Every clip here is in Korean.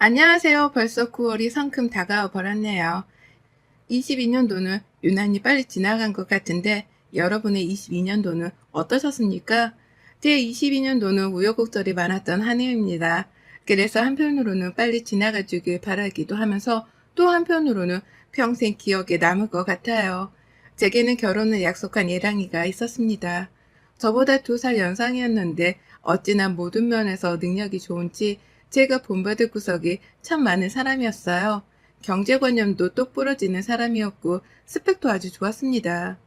안녕하세요. 벌써 9월이 성큼 다가와 버렸네요. 22년도는 유난히 빨리 지나간 것 같은데 여러분의 22년도는 어떠셨습니까? 제 22년도는 우여곡절이 많았던 한 해입니다. 그래서 한편으로는 빨리 지나가 주길 바라기도 하면서 또 한편으로는 평생 기억에 남을 것 같아요. 제게는 결혼을 약속한 예랑이가 있었습니다. 저보다 2살 연상이었는데 어찌나 모든 면에서 능력이 좋은지 제가 본받을 구석이 참 많은 사람이었어요. 경제관념도 똑부러지는 사람이었고 스펙도 아주 좋았습니다.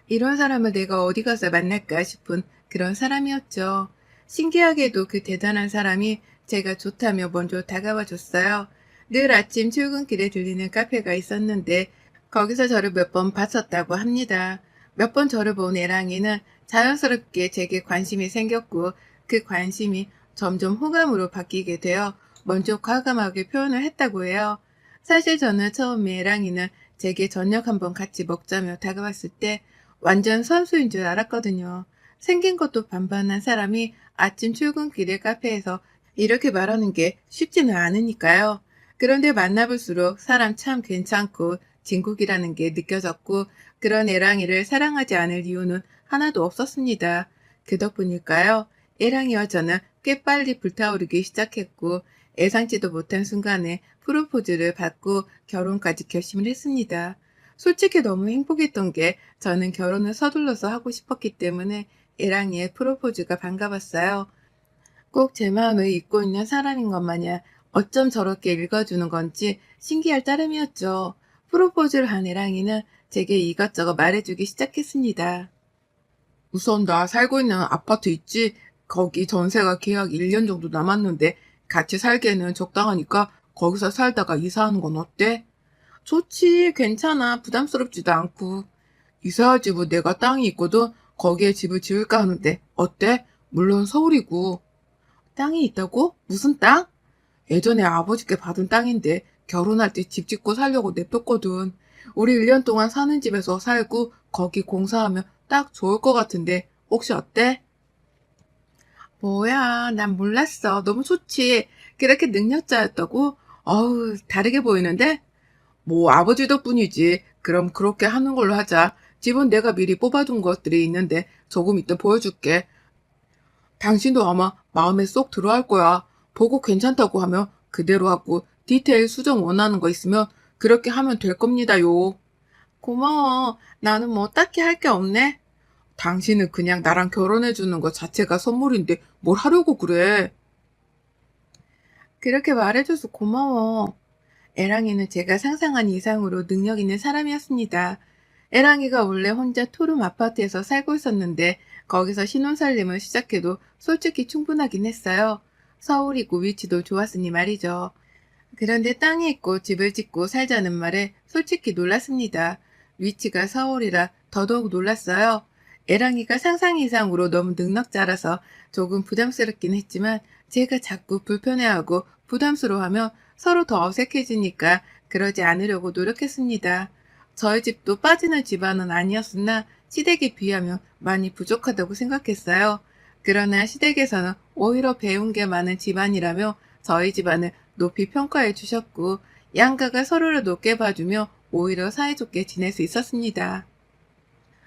이런 사람을 내가 어디 가서 만날까 싶은 그런 사람이었죠. 신기하게도 그 대단한 사람이 제가 좋다며 먼저 다가와 줬어요. 늘 아침 출근길에 들리는 카페가 있었는데 거기서 저를 몇 번 봤었다고 합니다. 몇 번 저를 본 애랑이는 자연스럽게 제게 관심이 생겼고 그 관심이 점점 호감으로 바뀌게 되어 먼저 과감하게 표현을 했다고 해요. 사실 저는 처음에 애랑이는 제게 저녁 한번 같이 먹자며 다가왔을 때 완전 선수인 줄 알았거든요. 생긴 것도 반반한 사람이 아침 출근길에 카페에서 이렇게 말하는 게 쉽지는 않으니까요. 그런데 만나볼수록 사람 참 괜찮고 진국이라는 게 느껴졌고 그런 애랑이를 사랑하지 않을 이유는 하나도 없었습니다. 그 덕분일까요? 애랑이와 저는 꽤 빨리 불타오르기 시작했고 예상치도 못한 순간에 프로포즈를 받고 결혼까지 결심을 했습니다. 솔직히 너무 행복했던 게 저는 결혼을 서둘러서 하고 싶었기 때문에 애랑이의 프로포즈가 반가웠어요. 꼭 제 마음을 읽고 있는 사람인 것 마냥 어쩜 저렇게 읽어주는 건지 신기할 따름이었죠. 프로포즈를 한 애랑이는 제게 이것저것 말해주기 시작했습니다. 우선 나 살고 있는 아파트 있지? 거기 전세가 계약 1년 정도 남았는데 같이 살기에는 적당하니까 거기서 살다가 이사하는 건 어때? 좋지, 괜찮아. 부담스럽지도 않고. 이사할 집은 내가 땅이 있거든. 거기에 집을 지을까 하는데 어때? 물론 서울이고. 땅이 있다고? 무슨 땅? 예전에 아버지께 받은 땅인데 결혼할 때 집 짓고 살려고 냅뒀거든. 우리 1년 동안 사는 집에서 살고 거기 공사하면 딱 좋을 것 같은데 혹시 어때? 뭐야, 난 몰랐어. 너무 좋지. 그렇게 능력자였다고? 어우, 다르게 보이는데? 뭐 아버지 덕분이지. 그럼 그렇게 하는 걸로 하자. 집은 내가 미리 뽑아둔 것들이 있는데 조금 이따 보여줄게. 당신도 아마 마음에 쏙 들어할 거야. 보고 괜찮다고 하면 그대로 하고 디테일 수정 원하는 거 있으면 그렇게 하면 될 겁니다요. 고마워. 나는 뭐 딱히 할 게 없네. 당신은 그냥 나랑 결혼해주는 것 자체가 선물인데 뭘 하려고 그래. 그렇게 말해줘서 고마워. 애랑이는 제가 상상한 이상으로 능력 있는 사람이었습니다. 애랑이가 원래 혼자 토룸 아파트에서 살고 있었는데 거기서 신혼살림을 시작해도 솔직히 충분하긴 했어요. 서울이고 위치도 좋았으니 말이죠. 그런데 땅이 있고 집을 짓고 살자는 말에 솔직히 놀랐습니다. 위치가 서울이라 더더욱 놀랐어요. 애랑이가 상상 이상으로 너무 능력자라서 조금 부담스럽긴 했지만 제가 자꾸 불편해하고 부담스러워하며 서로 더 어색해지니까 그러지 않으려고 노력했습니다. 저희 집도 빠지는 집안은 아니었으나 시댁에 비하면 많이 부족하다고 생각했어요. 그러나 시댁에서는 오히려 배운 게 많은 집안이라며 저희 집안을 높이 평가해 주셨고 양가가 서로를 높게 봐주며 오히려 사이좋게 지낼 수 있었습니다.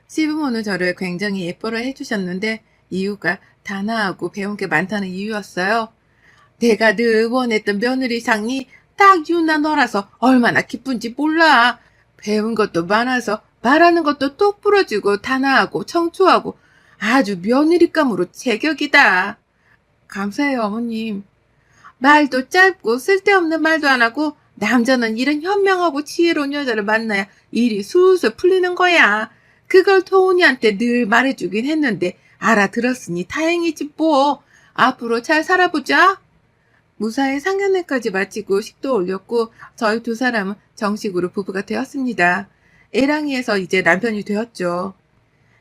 시부모는 저를 굉장히 예뻐를 해주셨는데 이유가 단아하고 배운 게 많다는 이유였어요. 내가 늘 원했던 며느리상이 딱 유나 너라서 얼마나 기쁜지 몰라. 배운 것도 많아서 말하는 것도 똑 부러지고 단아하고 청초하고 아주 며느리감으로 제격이다. 감사해요, 어머님. 말도 짧고 쓸데없는 말도 안 하고 남자는 이런 현명하고 지혜로운 여자를 만나야 일이 술술 풀리는 거야. 그걸 토은이한테 늘 말해주긴 했는데 알아들었으니 다행이지 뭐. 앞으로 잘 살아보자. 무사히 상견례까지 마치고 식도 올렸고 저희 2사람은 정식으로 부부가 되었습니다. 애랑이에서 이제 남편이 되었죠.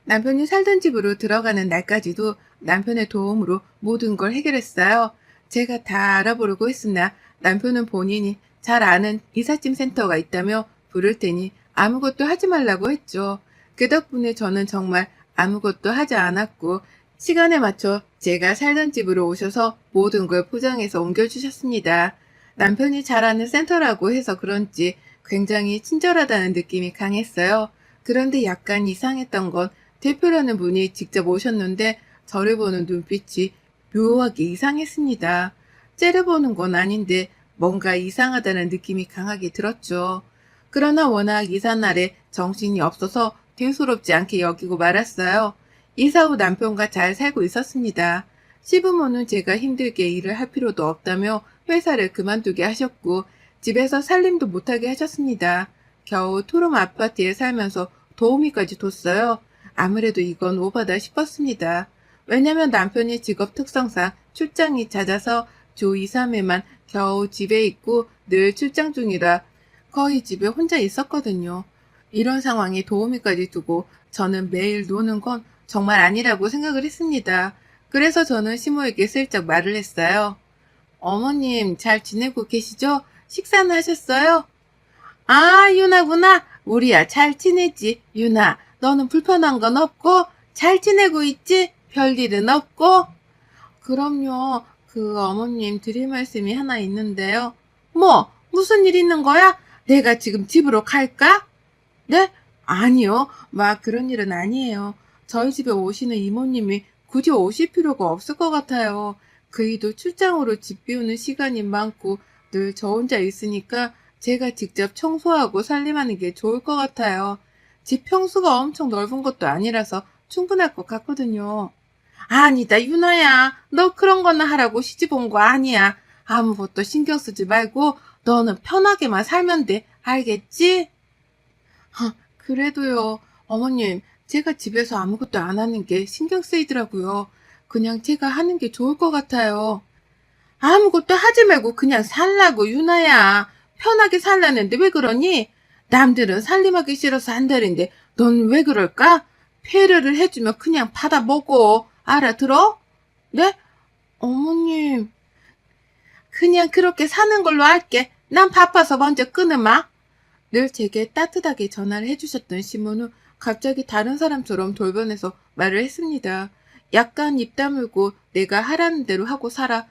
남편이 살던 집으로 들어가는 날까지도 남편의 도움으로 모든 걸 해결했어요. 제가 다 알아보려고 했으나 남편은 본인이 잘 아는 이삿짐 센터가 있다며 부를 테니 아무것도 하지 말라고 했죠. 그 덕분에 저는 정말 아무것도 하지 않았고 시간에 맞춰 제가 살던 집으로 오셔서 모든 걸 포장해서 옮겨주셨습니다. 남편이 잘 아는 센터라고 해서 그런지 굉장히 친절하다는 느낌이 강했어요. 그런데 약간 이상했던 건 대표라는 분이 직접 오셨는데 저를 보는 눈빛이 묘하게 이상했습니다. 째려보는 건 아닌데 뭔가 이상하다는 느낌이 강하게 들었죠. 그러나 워낙 이사 날에 정신이 없어서 대수롭지 않게 여기고 말았어요. 이사 후 남편과 잘 살고 있었습니다. 시부모는 제가 힘들게 일을 할 필요도 없다며 회사를 그만두게 하셨고 집에서 살림도 못하게 하셨습니다. 겨우 투룸 아파트에 살면서 도우미까지 뒀어요. 아무래도 이건 오바다 싶었습니다. 왜냐면 남편의 직업 특성상 출장이 잦아서 주 2, 3회만 겨우 집에 있고 늘 출장 중이라 거의 집에 혼자 있었거든요. 이런 상황에 도우미까지 두고 저는 매일 노는 건 정말 아니라고 생각을 했습니다. 그래서 저는 시모에게 슬쩍 말을 했어요. 어머님 잘 지내고 계시죠? 식사는 하셨어요? 아, 유나구나. 우리야 잘 지내지. 유나, 너는 불편한 건 없고 잘 지내고 있지? 별일은 없고? 그럼요. 어머님 드릴 말씀이 하나 있는데요. 뭐, 무슨 일 있는 거야? 내가 지금 집으로 갈까? 네? 아니요. 막 그런 일은 아니에요. 저희 집에 오시는 이모님이 굳이 오실 필요가 없을 것 같아요. 그이도 출장으로 집 비우는 시간이 많고 늘 저 혼자 있으니까 제가 직접 청소하고 살림하는 게 좋을 것 같아요. 집 평수가 엄청 넓은 것도 아니라서 충분할 것 같거든요. 아니다, 유나야. 너 그런 거나 하라고 시집 온 거 아니야. 아무것도 신경 쓰지 말고 너는 편하게만 살면 돼. 알겠지? 그래도요, 어머님, 제가 집에서 아무것도 안 하는 게 신경 쓰이더라고요. 그냥 제가 하는 게 좋을 것 같아요. 아무것도 하지 말고 그냥 살라고, 유나야. 편하게 살라는데 왜 그러니? 남들은 살림하기 싫어서 한다는데 넌 왜 그럴까? 배려를 해주면 그냥 받아 먹어. 알아들어? 네? 어머님, 그냥 그렇게 사는 걸로 할게. 난 바빠서 먼저 끊으마. 늘 제게 따뜻하게 전화를 해주셨던 시모는 갑자기 다른 사람처럼 돌변해서 말을 했습니다. 약간 입 다물고 내가 하라는 대로 하고 살아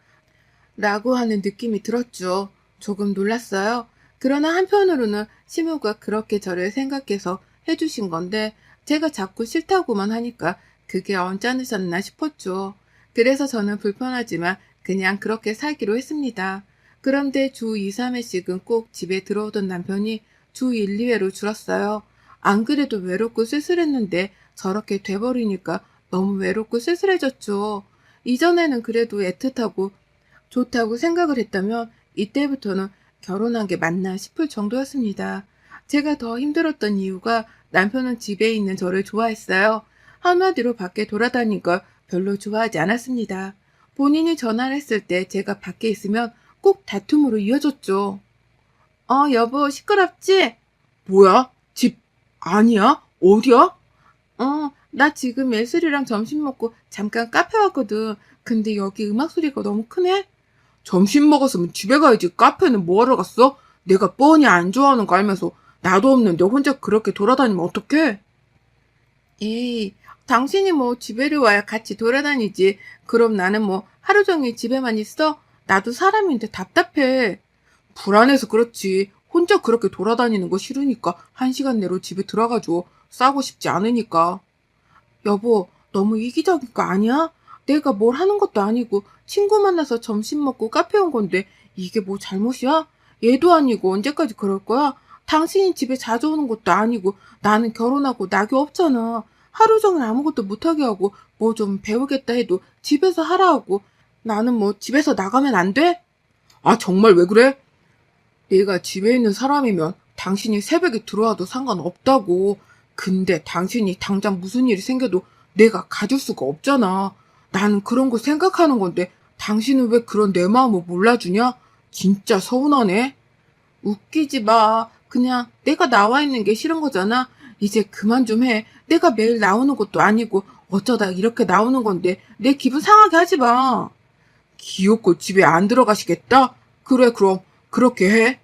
라고 하는 느낌이 들었죠. 조금 놀랐어요. 그러나 한편으로는 시모가 그렇게 저를 생각해서 해주신 건데 제가 자꾸 싫다고만 하니까 그게 언짢으셨나 싶었죠. 그래서 저는 불편하지만 그냥 그렇게 살기로 했습니다. 그런데 주 2, 3회씩은 꼭 집에 들어오던 남편이 주 1, 2회로 줄었어요. 안 그래도 외롭고 쓸쓸했는데 저렇게 돼버리니까 너무 외롭고 쓸쓸해졌죠. 이전에는 그래도 애틋하고 좋다고 생각을 했다면 이때부터는 결혼한 게 맞나 싶을 정도였습니다. 제가 더 힘들었던 이유가 남편은 집에 있는 저를 좋아했어요. 한마디로 밖에 돌아다니는 걸 별로 좋아하지 않았습니다. 본인이 전화를 했을 때 제가 밖에 있으면 꼭 다툼으로 이어졌죠. 여보, 시끄럽지? 뭐야? 집 아니야? 어디야? 나 지금 예슬이랑 점심 먹고 잠깐 카페 왔거든. 근데 여기 음악 소리가 너무 크네? 점심 먹었으면 집에 가야지. 카페는 뭐하러 갔어? 내가 뻔히 안 좋아하는 거 알면서 나도 없는데 혼자 그렇게 돌아다니면 어떡해? 에이, 당신이 뭐 집에를 와야 같이 돌아다니지. 그럼 나는 뭐 하루 종일 집에만 있어? 나도 사람인데 답답해. 불안해서 그렇지. 혼자 그렇게 돌아다니는 거 싫으니까 1시간 내로 집에 들어가줘. 싸고 싶지 않으니까. 여보, 너무 이기적인 거 아니야? 내가 뭘 하는 것도 아니고 친구 만나서 점심 먹고 카페 온 건데 이게 뭐 잘못이야? 얘도 아니고 언제까지 그럴 거야? 당신이 집에 자주 오는 것도 아니고 나는 결혼하고 낙이 없잖아. 하루 종일 아무것도 못하게 하고 뭐 좀 배우겠다 해도 집에서 하라 하고 나는 뭐 집에서 나가면 안 돼? 아, 정말 왜 그래? 내가 집에 있는 사람이면 당신이 새벽에 들어와도 상관없다고. 근데 당신이 당장 무슨 일이 생겨도 내가 가질 수가 없잖아. 나는 그런 거 생각하는 건데 당신은 왜 그런 내 마음을 몰라주냐? 진짜 서운하네. 웃기지 마. 그냥 내가 나와 있는 게 싫은 거잖아. 이제 그만 좀 해. 내가 매일 나오는 것도 아니고 어쩌다 이렇게 나오는 건데 내 기분 상하게 하지 마. 귀엽고 집에 안 들어가시겠다? 그래, 그럼 그렇게 해.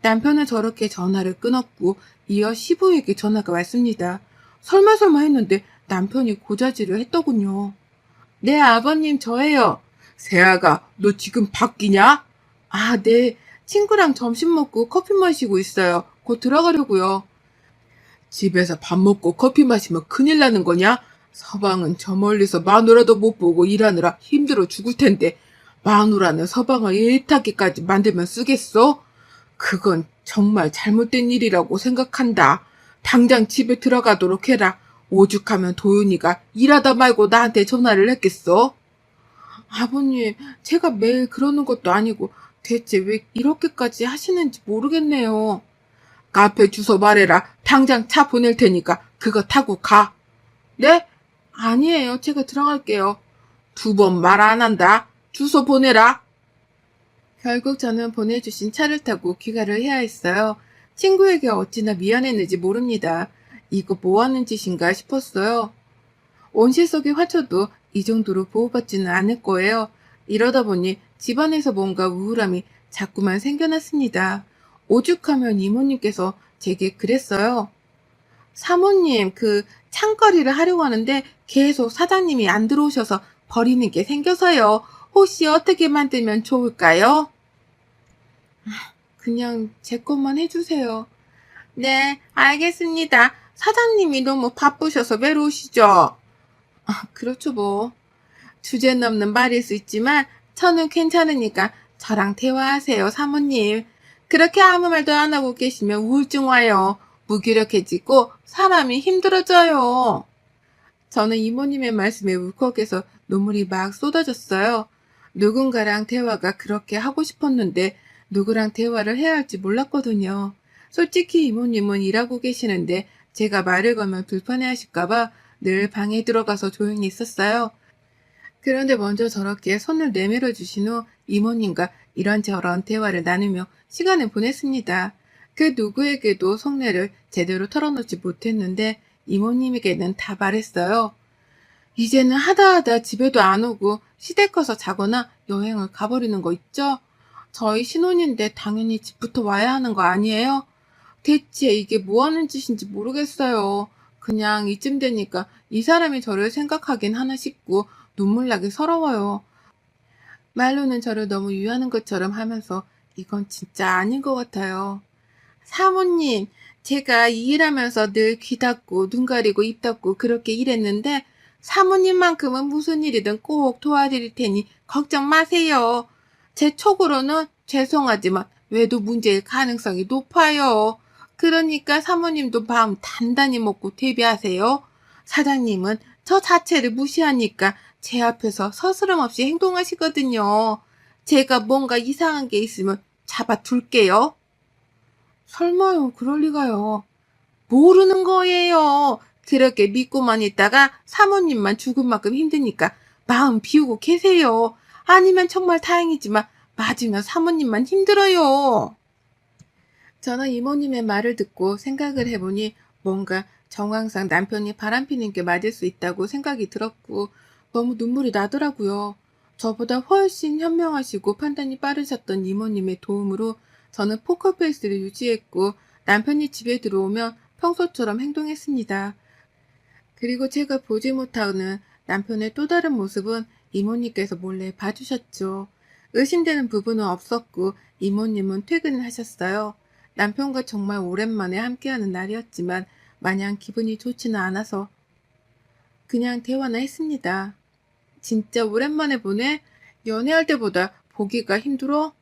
남편은 저렇게 전화를 끊었고 이어 시부에게 전화가 왔습니다. 설마 했는데 남편이 고자질을 했더군요. 네, 아버님 저예요. 세아가 너 지금 바뀌냐? 아, 네. 친구랑 점심 먹고 커피 마시고 있어요. 곧 들어가려고요. 집에서 밥 먹고 커피 마시면 큰일 나는 거냐? 서방은 저 멀리서 마누라도 못 보고 일하느라 힘들어 죽을 텐데 마누라는 서방을 일타기까지 만들면 쓰겠어? 그건 정말 잘못된 일이라고 생각한다. 당장 집에 들어가도록 해라. 오죽하면 도윤이가 일하다 말고 나한테 전화를 했겠어? 아버님, 제가 매일 그러는 것도 아니고 대체 왜 이렇게까지 하시는지 모르겠네요. 카페 주소 말해라. 당장 차 보낼 테니까 그거 타고 가. 네? 아니에요. 제가 들어갈게요. 두 번 말 안 한다. 주소 보내라. 결국 저는 보내주신 차를 타고 귀가를 해야 했어요. 친구에게 어찌나 미안했는지 모릅니다. 이거 뭐 하는 짓인가 싶었어요. 온실속의 화초도 이 정도로 보호받지는 않을 거예요. 이러다 보니 집안에서 뭔가 우울함이 자꾸만 생겨났습니다. 오죽하면 이모님께서 제게 그랬어요. 사모님, 그 창거리를 하려고 하는데 계속 사장님이 안 들어오셔서 버리는 게 생겨서요. 혹시 어떻게 만들면 좋을까요? 그냥 제 것만 해주세요. 네, 알겠습니다. 사장님이 너무 바쁘셔서 외로우시죠? 그렇죠, 뭐. 주제 넘는 말일 수 있지만 저는 괜찮으니까 저랑 대화하세요, 사모님. 그렇게 아무 말도 안 하고 계시면 우울증 와요. 무기력해지고 사람이 힘들어져요. 저는 이모님의 말씀에 울컥해서 눈물이 막 쏟아졌어요. 누군가랑 대화가 그렇게 하고 싶었는데 누구랑 대화를 해야 할지 몰랐거든요. 솔직히 이모님은 일하고 계시는데 제가 말을 걸면 불편해하실까봐 늘 방에 들어가서 조용히 있었어요. 그런데 먼저 저렇게 손을 내밀어 주신 후 이모님과 이런저런 대화를 나누며 시간을 보냈습니다. 그 누구에게도 속내를 제대로 털어놓지 못했는데 이모님에게는 다 말했어요. 이제는 하다하다 집에도 안 오고 시댁 가서 자거나 여행을 가버리는 거 있죠? 저희 신혼인데 당연히 집부터 와야 하는 거 아니에요? 대체 이게 뭐 하는 짓인지 모르겠어요. 그냥 이쯤 되니까 이 사람이 저를 생각하긴 하나 싶고 눈물 나게 서러워요. 말로는 저를 너무 유하는 것처럼 하면서 이건 진짜 아닌 것 같아요. 사모님, 제가 이 일하면서 늘 귀 닫고 눈 가리고 입 닫고 그렇게 일했는데 사모님만큼은 무슨 일이든 꼭 도와드릴 테니 걱정 마세요. 제 촉으로는 죄송하지만 외도 문제일 가능성이 높아요. 그러니까 사모님도 마음 단단히 먹고 대비하세요. 사장님은 저 자체를 무시하니까 제 앞에서 서스럼 없이 행동하시거든요. 제가 뭔가 이상한 게 있으면 잡아둘게요. 설마요, 그럴 리가요. 모르는 거예요. 그렇게 믿고만 있다가 사모님만 죽을 만큼 힘드니까 마음 비우고 계세요. 아니면 정말 다행이지만 맞으면 사모님만 힘들어요. 저는 이모님의 말을 듣고 생각을 해보니 뭔가 정황상 남편이 바람피는 게 맞을 수 있다고 생각이 들었고 너무 눈물이 나더라고요. 저보다 훨씬 현명하시고 판단이 빠르셨던 이모님의 도움으로 저는 포커페이스를 유지했고 남편이 집에 들어오면 평소처럼 행동했습니다. 그리고 제가 보지 못하는 남편의 또 다른 모습은 이모님께서 몰래 봐주셨죠. 의심되는 부분은 없었고 이모님은 퇴근을 하셨어요. 남편과 정말 오랜만에 함께하는 날이었지만 마냥 기분이 좋지는 않아서 그냥 대화나 했습니다. 진짜 오랜만에 보네? 연애할 때보다 보기가 힘들어?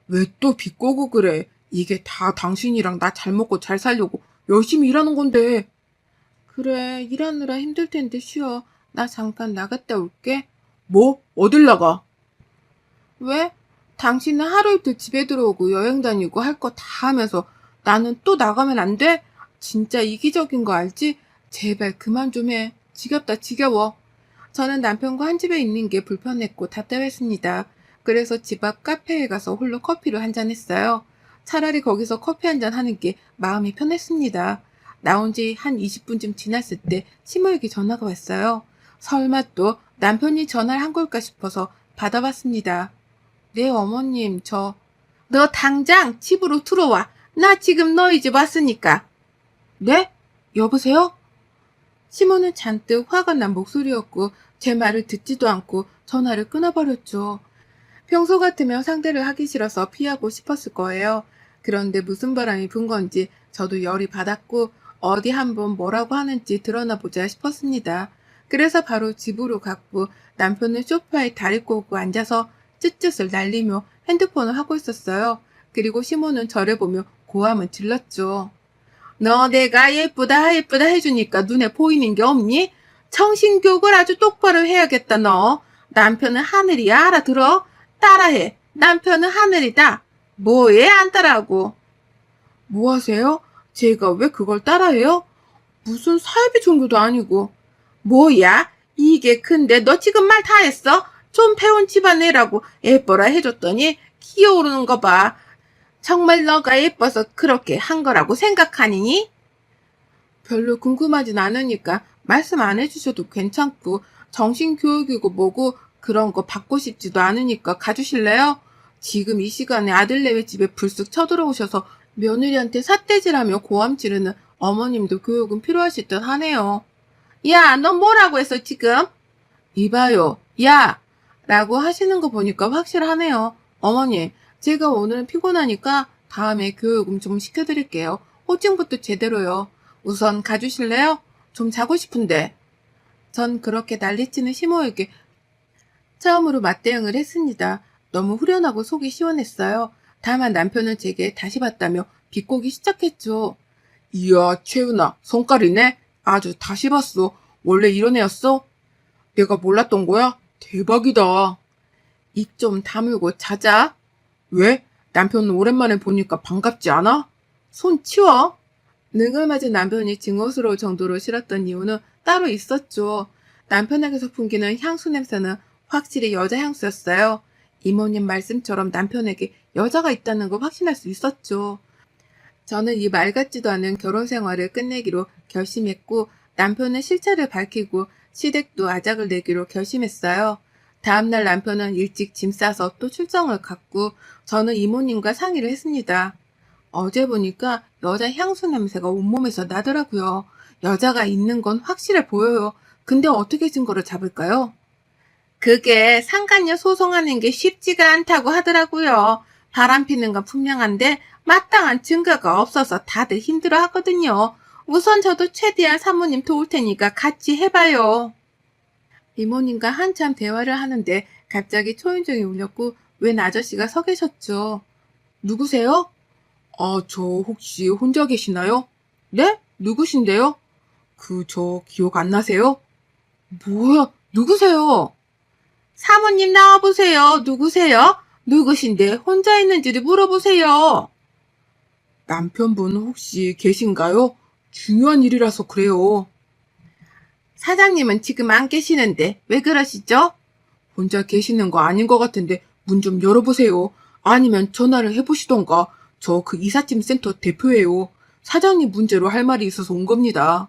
왜 또 비꼬고 그래? 이게 다 당신이랑 나 잘 먹고 잘 살려고 열심히 일하는 건데. 그래, 일하느라 힘들 텐데 쉬어. 나 잠깐 나갔다 올게. 뭐? 어딜 나가? 왜? 당신은 하루 이틀 집에 들어오고 여행 다니고 할 거 다 하면서 나는 또 나가면 안 돼? 진짜 이기적인 거 알지? 제발 그만 좀 해. 지겹다, 지겨워. 저는 남편과 한 집에 있는 게 불편했고 답답했습니다. 그래서 집 앞 카페에 가서 홀로 커피를 한 잔 했어요. 차라리 거기서 커피 한 잔 하는 게 마음이 편했습니다. 나온 지 한 20분쯤 지났을 때 시모에게 전화가 왔어요. 설마 또 남편이 전화를 한 걸까 싶어서 받아봤습니다. 네, 어머님, 너 당장 집으로 들어와. 나 지금 너희 집 왔으니까. 네? 여보세요? 시모는 잔뜩 화가 난 목소리였고 제 말을 듣지도 않고 전화를 끊어버렸죠. 평소 같으면 상대를 하기 싫어서 피하고 싶었을 거예요. 그런데 무슨 바람이 분 건지 저도 열이 받았고 어디 한번 뭐라고 하는지 드러나 보자 싶었습니다. 그래서 바로 집으로 갔고 남편은 소파에 다리 꼬고 앉아서 쯧쯧을 날리며 핸드폰을 하고 있었어요. 그리고 시모는 저를 보며 고함을 질렀죠. 너 내가 예쁘다 예쁘다 해주니까 눈에 보이는 게 없니? 정신교육을 아주 똑바로 해야겠다 너. 남편은 하늘이야 알아들어? 따라해. 남편은 하늘이다. 뭐에 안 따라하고. 뭐 하세요? 제가 왜 그걸 따라해요? 무슨 사이비 종교도 아니고. 뭐야? 이게 근데 너 지금 말 다 했어? 좀 배운 집안애라고 예뻐라 해줬더니 기어오르는 거 봐. 정말 너가 예뻐서 그렇게 한 거라고 생각하니? 별로 궁금하진 않으니까 말씀 안 해주셔도 괜찮고 정신교육이고 뭐고 그런 거 받고 싶지도 않으니까 가주실래요? 지금 이 시간에 아들내외 집에 불쑥 쳐들어오셔서 며느리한테 삿대질하며 고함 지르는 어머님도 교육은 필요하실 듯 하네요. 야, 너 뭐라고 했어 지금? 이봐요, 야! 라고 하시는 거 보니까 확실하네요. 어머니, 제가 오늘은 피곤하니까 다음에 교육은 좀 시켜드릴게요. 호칭부터 제대로요. 우선 가주실래요? 좀 자고 싶은데. 전 그렇게 난리치는 시모에게 처음으로 맞대응을 했습니다. 너무 후련하고 속이 시원했어요. 다만 남편은 제게 다시 봤다며 비꼬기 시작했죠. 이야, 채은아, 성깔이네? 아주 다시 봤어. 원래 이런 애였어? 내가 몰랐던 거야? 대박이다. 입 좀 다물고 자자. 왜? 남편은 오랜만에 보니까 반갑지 않아? 손 치워. 능을 맞은 남편이 증오스러울 정도로 싫었던 이유는 따로 있었죠. 남편에게서 풍기는 향수 냄새는 확실히 여자 향수였어요. 이모님 말씀처럼 남편에게 여자가 있다는 걸 확신할 수 있었죠. 저는 이 말 같지도 않은 결혼 생활을 끝내기로 결심했고 남편은 실체를 밝히고 시댁도 아작을 내기로 결심했어요. 다음날 남편은 일찍 짐 싸서 또 출장을 갔고 저는 이모님과 상의를 했습니다. 어제 보니까 여자 향수 냄새가 온몸에서 나더라고요. 여자가 있는 건 확실해 보여요. 근데 어떻게 증거를 잡을까요? 그게 상간녀 소송하는 게 쉽지가 않다고 하더라고요. 바람피는 건 분명한데 마땅한 증거가 없어서 다들 힘들어 하거든요. 우선 저도 최대한 사모님 도울 테니까 같이 해봐요. 이모님과 한참 대화를 하는데 갑자기 초인종이 울렸고 웬 아저씨가 서 계셨죠. 누구세요? 아, 저 혹시 혼자 계시나요? 네? 누구신데요? 저 기억 안 나세요? 뭐야, 누구세요? 사모님 나와보세요. 누구세요? 누구신데 혼자 있는지를 물어보세요. 남편분 혹시 계신가요? 중요한 일이라서 그래요. 사장님은 지금 안 계시는데 왜 그러시죠? 혼자 계시는 거 아닌 것 같은데 문 좀 열어보세요. 아니면 전화를 해보시던가. 저 그 이삿짐 센터 대표예요. 사장님 문제로 할 말이 있어서 온 겁니다.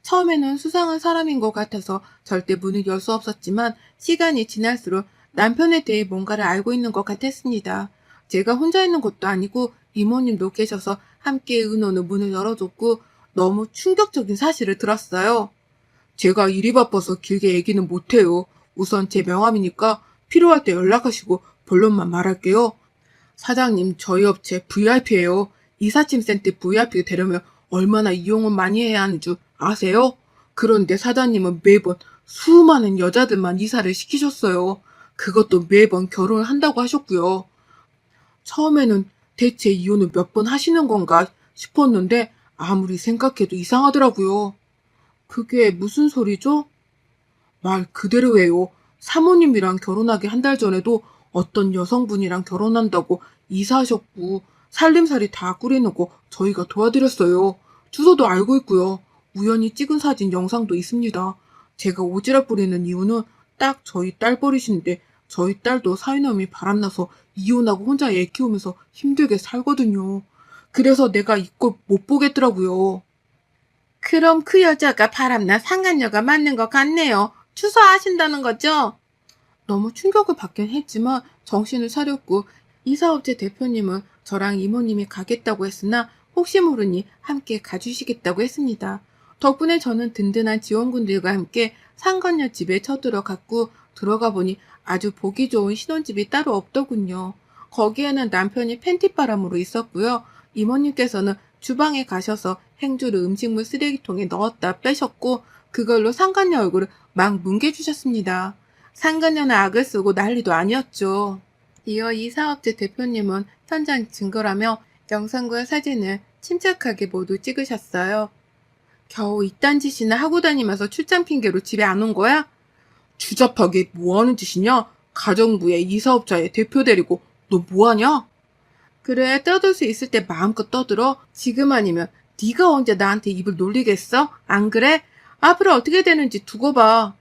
처음에는 수상한 사람인 것 같아서 절대 문을 열 수 없었지만 시간이 지날수록 남편에 대해 뭔가를 알고 있는 것 같았습니다. 제가 혼자 있는 것도 아니고 이모님도 계셔서 함께 의논으로 문을 열어줬고 너무 충격적인 사실을 들었어요. 제가 일이 바빠서 길게 얘기는 못해요. 우선 제 명함이니까 필요할 때 연락하시고 본론만 말할게요. 사장님, 저희 업체 VIP예요. 이삿짐 센터 VIP 되려면 얼마나 이용을 많이 해야 하는 줄 아세요? 그런데 사장님은 매번 수많은 여자들만 이사를 시키셨어요. 그것도 매번 결혼을 한다고 하셨고요. 처음에는 대체 이혼을 몇 번 하시는 건가 싶었는데 아무리 생각해도 이상하더라고요. 그게 무슨 소리죠? 말 그대로예요. 사모님이랑 결혼하기 한 달 전에도 어떤 여성분이랑 결혼한다고 이사하셨고 살림살이 다 꾸려놓고 저희가 도와드렸어요. 주소도 알고 있고요. 우연히 찍은 사진 영상도 있습니다. 제가 오지랖 부리는 이유는 딱 저희 딸 버리신데 저희 딸도 사위놈이 바람나서 이혼하고 혼자 애 키우면서 힘들게 살거든요. 그래서 내가 이 꼴 못 보겠더라고요. 그럼 그 여자가 바람난 상간녀가 맞는 것 같네요. 추서하신다는 거죠? 너무 충격을 받긴 했지만 정신을 차렸고 이사업체 대표님은 저랑 이모님이 가겠다고 했으나 혹시 모르니 함께 가주시겠다고 했습니다. 덕분에 저는 든든한 지원군들과 함께 상간녀 집에 쳐들어갔고 들어가 보니 아주 보기 좋은 신혼집이 따로 없더군요. 거기에는 남편이 팬티바람으로 있었고요. 이모님께서는 주방에 가셔서 행주를 음식물 쓰레기통에 넣었다 빼셨고 그걸로 상간녀 얼굴을 막 뭉개주셨습니다. 상간녀는 악을 쓰고 난리도 아니었죠. 이어 이 사업체 대표님은 현장 증거라며 영상과 사진을 침착하게 모두 찍으셨어요. 겨우 이딴 짓이나 하고 다니면서 출장 핑계로 집에 안 온 거야? 주잡하게 뭐 하는 짓이냐? 가정부의 이 사업자의 대표 데리고 너 뭐하냐? 그래, 떠들 수 있을 때 마음껏 떠들어. 지금 아니면 네가 언제 나한테 입을 놀리겠어? 안 그래? 앞으로 어떻게 되는지 두고 봐.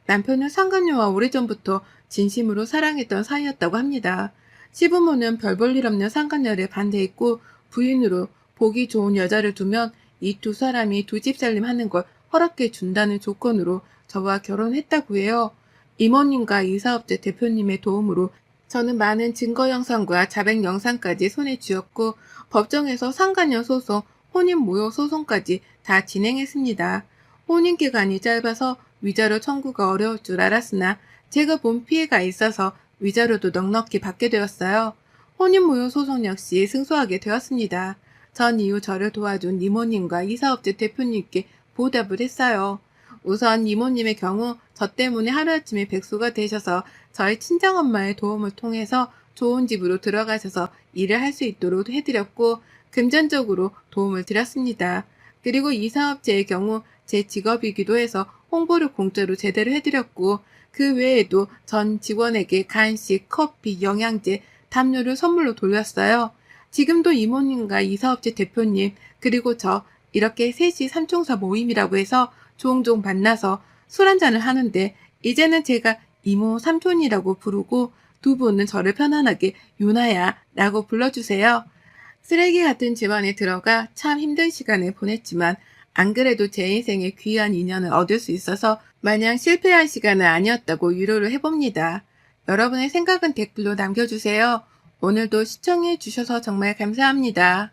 남편은 상간녀와 오래전부터 진심으로 사랑했던 사이였다고 합니다. 시부모는 별 볼 일 없는 상간녀를 반대했고 부인으로 보기 좋은 여자를 두면 이 두 사람이 두 집 살림하는 걸 허락해 준다는 조건으로 저와 결혼했다고 해요. 이모님과 이 사업체 대표님의 도움으로 저는 많은 증거 영상과 자백 영상까지 손에 쥐었고 법정에서 상간녀 소송, 혼인 모욕 소송까지 다 진행했습니다. 혼인 기간이 짧아서 위자료 청구가 어려울 줄 알았으나 제가 본 피해가 있어서 위자료도 넉넉히 받게 되었어요. 혼인 모욕 소송 역시 승소하게 되었습니다. 전 이후 저를 도와준 이모님과 이 사업체 대표님께 보답을 했어요. 우선 이모님의 경우 저 때문에 하루아침에 백수가 되셔서 저희 친정엄마의 도움을 통해서 좋은 집으로 들어가셔서 일을 할 수 있도록 해드렸고 금전적으로 도움을 드렸습니다. 그리고 이 사업체의 경우 제 직업이기도 해서 홍보를 공짜로 제대로 해드렸고 그 외에도 전 직원에게 간식, 커피, 영양제, 담요를 선물로 돌렸어요. 지금도 이모님과 이 사업체 대표님 그리고 저 이렇게 셋이 삼총사 모임이라고 해서 종종 만나서 술 한잔을 하는데 이제는 제가 이모 삼촌이라고 부르고 두 분은 저를 편안하게 유나야 라고 불러주세요. 쓰레기 같은 집안에 들어가 참 힘든 시간을 보냈지만 안 그래도 제 인생에 귀한 인연을 얻을 수 있어서 마냥 실패한 시간은 아니었다고 위로를 해봅니다. 여러분의 생각은 댓글로 남겨주세요. 오늘도 시청해 주셔서 정말 감사합니다.